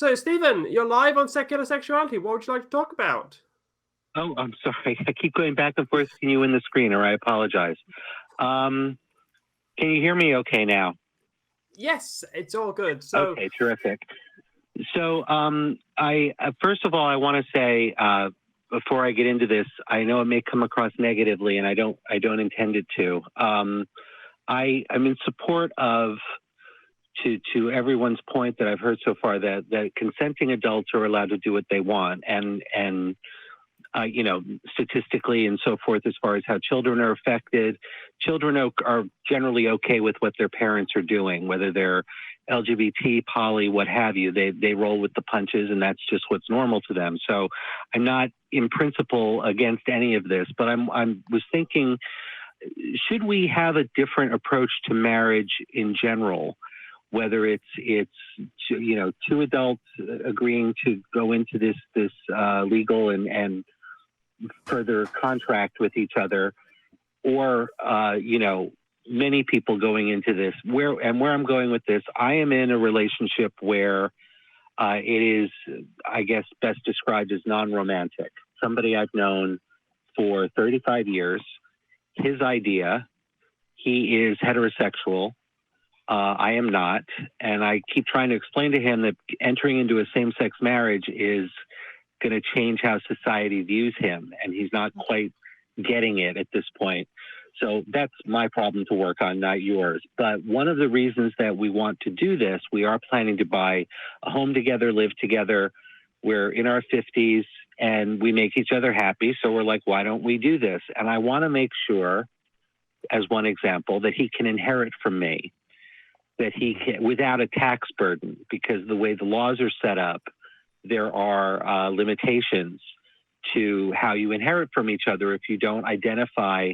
So, Stephen, you're live on Secular Sexuality. What would you like to talk about? Oh, I'm sorry. I keep going back and forth between you and the screen, or I apologize. Can you hear me okay now? Yes, it's all good. So, Okay, terrific. So, I first of all, I want to say before I get into this, I know it may come across negatively, and I don't intend it to. I'm in support of to everyone's point that I've heard so far that consenting adults are allowed to do what they want, and statistically and so forth, as far as how children are affected, children are generally okay with what their parents are doing, whether they're LGBT, poly, what have you. They roll with the punches, and that's just what's normal to them. So I'm not in principle against any of this, but I was thinking, should we have a different approach to marriage in general? Whether it's two adults agreeing to go into this legal and further contract with each other, or many people going into this. Where I'm going with this, I am in a relationship where it is, I guess, best described as non-romantic. Somebody I've known for 35 years. His idea. He is heterosexual. I am not, and I keep trying to explain to him that entering into a same-sex marriage is going to change how society views him, and he's not quite getting it at this point. So that's my problem to work on, not yours. But one of the reasons that we want to do this, we are planning to buy a home together, live together. We're in our 50s, and we make each other happy, so we're like, why don't we do this? And I want to make sure, as one example, that he can inherit from me, that he can, without a tax burden, because the way the laws are set up, there are limitations to how you inherit from each other if you don't identify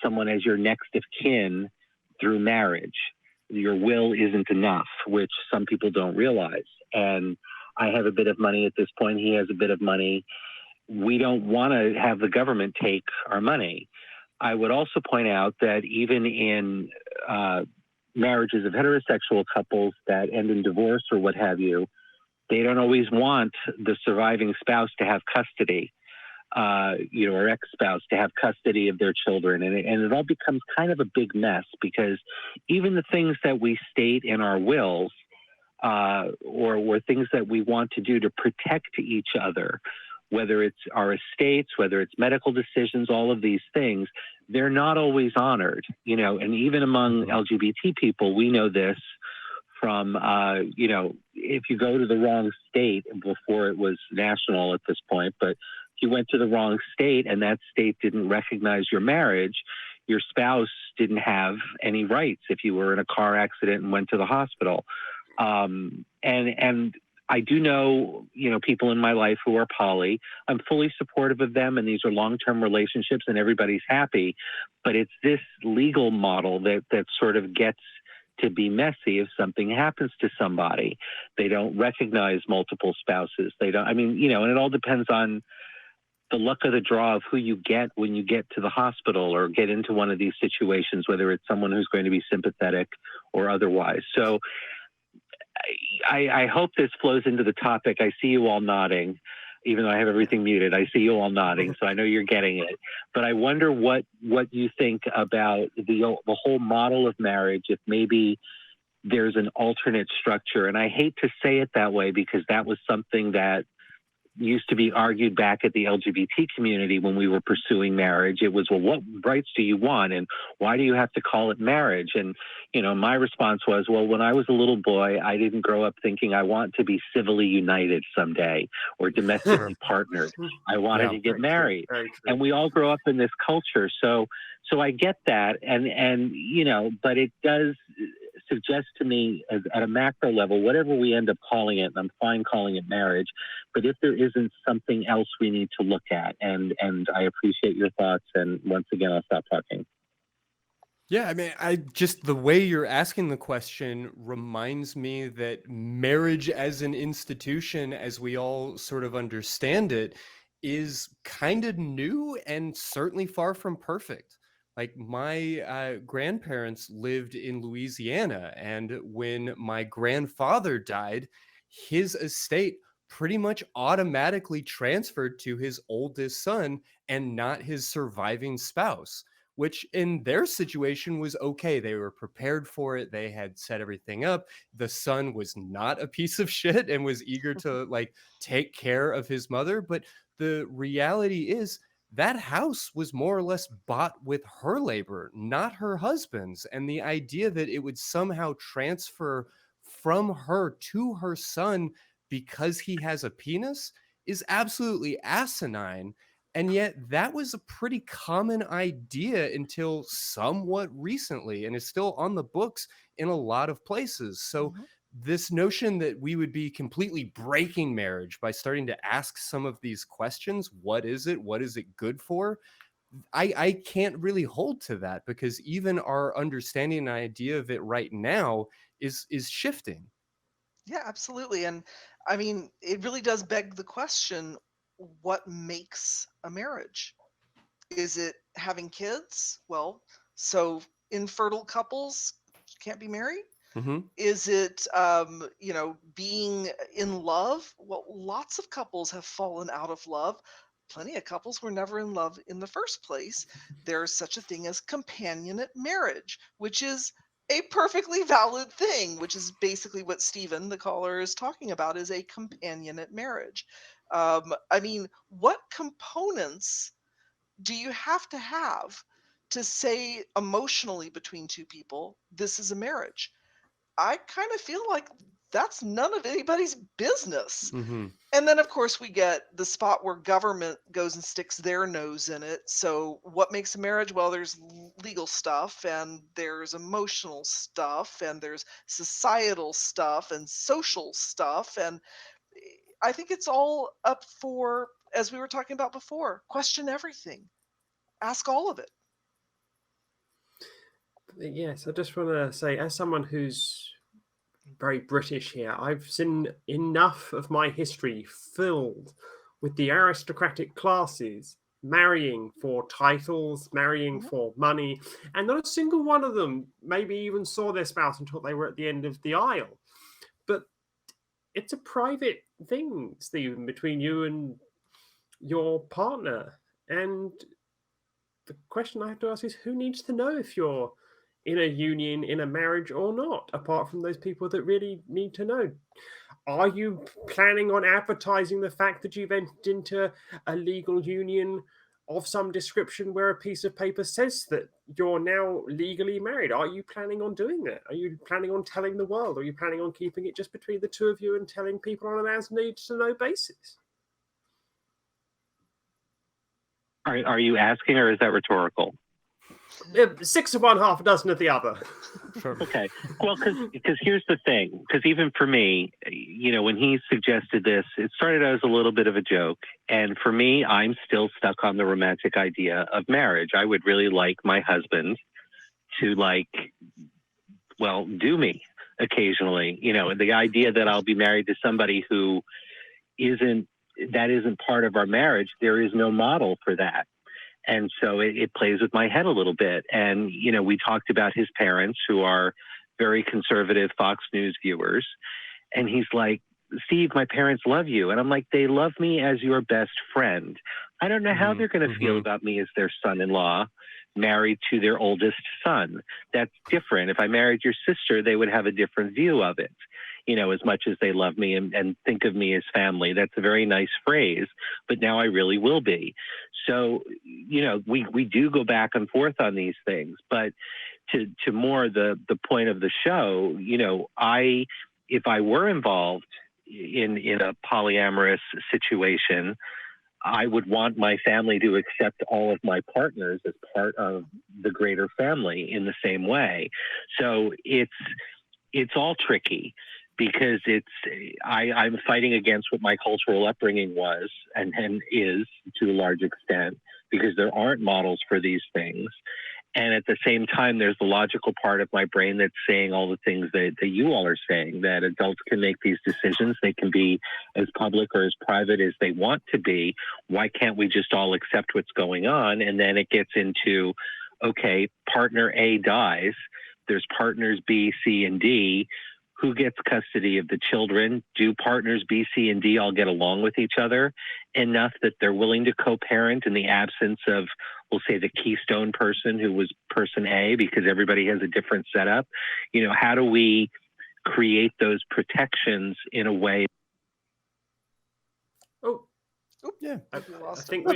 someone as your next of kin through marriage. Your will isn't enough, which some people don't realize. And I have a bit of money at this point. He has a bit of money. We don't want to have the government take our money. I would also point out that even in marriages of heterosexual couples that end in divorce or what have you, they don't always want the surviving spouse to have custody, or ex-spouse to have custody of their children. And it all becomes kind of a big mess, because even the things that we state in our wills or things that we want to do to protect each other, whether it's our estates, whether it's medical decisions, all of these things, they're not always honored, and even among LGBT people, we know this from, if you go to the wrong state, before it was national at this point, but if you went to the wrong state and that state didn't recognize your marriage, your spouse didn't have any rights if you were in a car accident and went to the hospital. And I do know, people in my life who are poly. I'm fully supportive of them, and these are long-term relationships, and everybody's happy. But it's this legal model that sort of gets to be messy if something happens to somebody. They don't recognize multiple spouses. They don't. And it all depends on the luck of the draw of who you get when you get to the hospital or get into one of these situations, whether it's someone who's going to be sympathetic or otherwise. So I hope this flows into the topic. I see you all nodding, even though I have everything muted. I see you all nodding, so I know you're getting it. But I wonder what you think about the whole model of marriage, if maybe there's an alternate structure. And I hate to say it that way, because that was something that used to be argued back at the LGBT community when we were pursuing marriage. It was, well, what rights do you want? And why do you have to call it marriage? And, my response was, well, when I was a little boy, I didn't grow up thinking I want to be civilly united someday or domestically partnered. I wanted to get married. And we all grow up in this culture. So I get that. And but it does suggest to me at a macro level, whatever we end up calling it, and I'm fine calling it marriage, but if there isn't something else we need to look at, and I appreciate your thoughts, and once again, I'll stop talking. Yeah, the way you're asking the question reminds me that marriage as an institution, as we all sort of understand it, is kind of new and certainly far from perfect. Like, my grandparents lived in Louisiana, and when my grandfather died, his estate pretty much automatically transferred to his oldest son and not his surviving spouse, which in their situation was okay. They were prepared for it. They had set everything up. The son was not a piece of shit and was eager to like take care of his mother. But the reality is that house was more or less bought with her labor, not her husband's. And the idea that it would somehow transfer from her to her son because he has a penis is absolutely asinine. And yet, that was a pretty common idea until somewhat recently, and is still on the books in a lot of places. So, this notion that we would be completely breaking marriage by starting to ask some of these questions, what is it? What is it good for? I can't really hold to that, because even our understanding and idea of it right now is shifting. Yeah, absolutely. And I mean, it really does beg the question, what makes a marriage? Is it having kids? Well, so infertile couples can't be married? Hmm. Is it, being in love? Well, lots of couples have fallen out of love. Plenty of couples were never in love in the first place. There's such a thing as companionate marriage, which is a perfectly valid thing, which is basically what Stephen, the caller, is talking about, is a companionate marriage. I mean, what components do you have to say emotionally between two people, this is a marriage? I kind of feel like that's none of anybody's business. Hmm. And then, of course, we get the spot where government goes and sticks their nose in it. So, what makes a marriage? Well, there's legal stuff, and there's emotional stuff, and there's societal stuff, and social stuff. And I think it's all up for, as we were talking about before, question everything, ask all of it. Yes, I just want to say, as someone who's very British here, I've seen enough of my history filled with the aristocratic classes marrying for titles, marrying Mhm. for money, and not a single one of them maybe even saw their spouse until they were at the end of the aisle. But it's a private thing, Stephen, between you and your partner. And the question I have to ask is, who needs to know if you're in a union, in a marriage or not, apart from those people that really need to know? Are you planning on advertising the fact that you've entered into a legal union of some description where a piece of paper says that you're now legally married? Are you planning on doing that? Are you planning on telling the world? Or are you planning on keeping it just between the two of you and telling people on an as needs to know basis? Are you asking, or is that rhetorical? 6 of one, half a dozen of the other. Sure. Okay. Well, because here's the thing. Because even for me, when he suggested this, it started out as a little bit of a joke. And for me, I'm still stuck on the romantic idea of marriage. I would really like my husband to do me occasionally. The idea that I'll be married to somebody who isn't part of our marriage, there is no model for that. And so it plays with my head a little bit. And, we talked about his parents, who are very conservative Fox News viewers. And he's like, Steve, my parents love you. And I'm like, they love me as your best friend. I don't know how they're going to feel about me as their son-in-law, married to their oldest son. That's different. If I married your sister, they would have a different view of it. As much as they love me and think of me as family. That's a very nice phrase, but now I really will be. So, we do go back and forth on these things, but to more the point of the show, if I were involved in a polyamorous situation, I would want my family to accept all of my partners as part of the greater family in the same way. So it's all tricky, because I'm fighting against what my cultural upbringing was and is to a large extent, because there aren't models for these things. And at the same time, there's the logical part of my brain that's saying all the things that you all are saying, that adults can make these decisions. They can be as public or as private as they want to be. Why can't we just all accept what's going on? And then it gets into, okay, partner A dies. There's partners B, C, and D. who gets custody of the children? Do partners B, C, and D all get along with each other enough that they're willing to co-parent in the absence of, we'll say, the keystone person who was person A, because everybody has a different setup? How do we create those protections in a way? Oh, Yeah. I think we lost. Seem to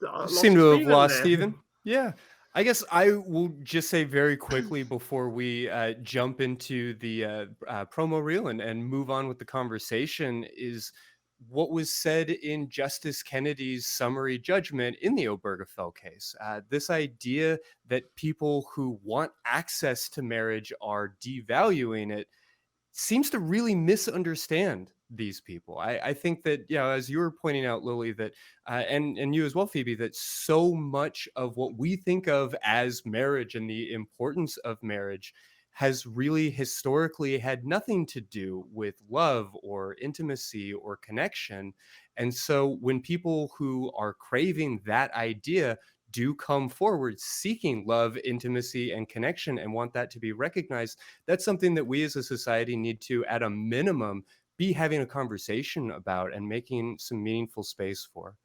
have Stephen lost there. Stephen. Yeah. I guess I will just say very quickly before we jump into the promo reel and move on with the conversation is what was said in Justice Kennedy's summary judgment in the Obergefell case. This idea that people who want access to marriage are devaluing it seems to really misunderstand these people. I think that, as you were pointing out, Lily, that and you as well, Phoebe, that so much of what we think of as marriage and the importance of marriage has really historically had nothing to do with love or intimacy or connection. And so when people who are craving that idea do come forward seeking love, intimacy, and connection and want that to be recognized, that's something that we as a society need to, at a minimum, be having a conversation about and making some meaningful space for.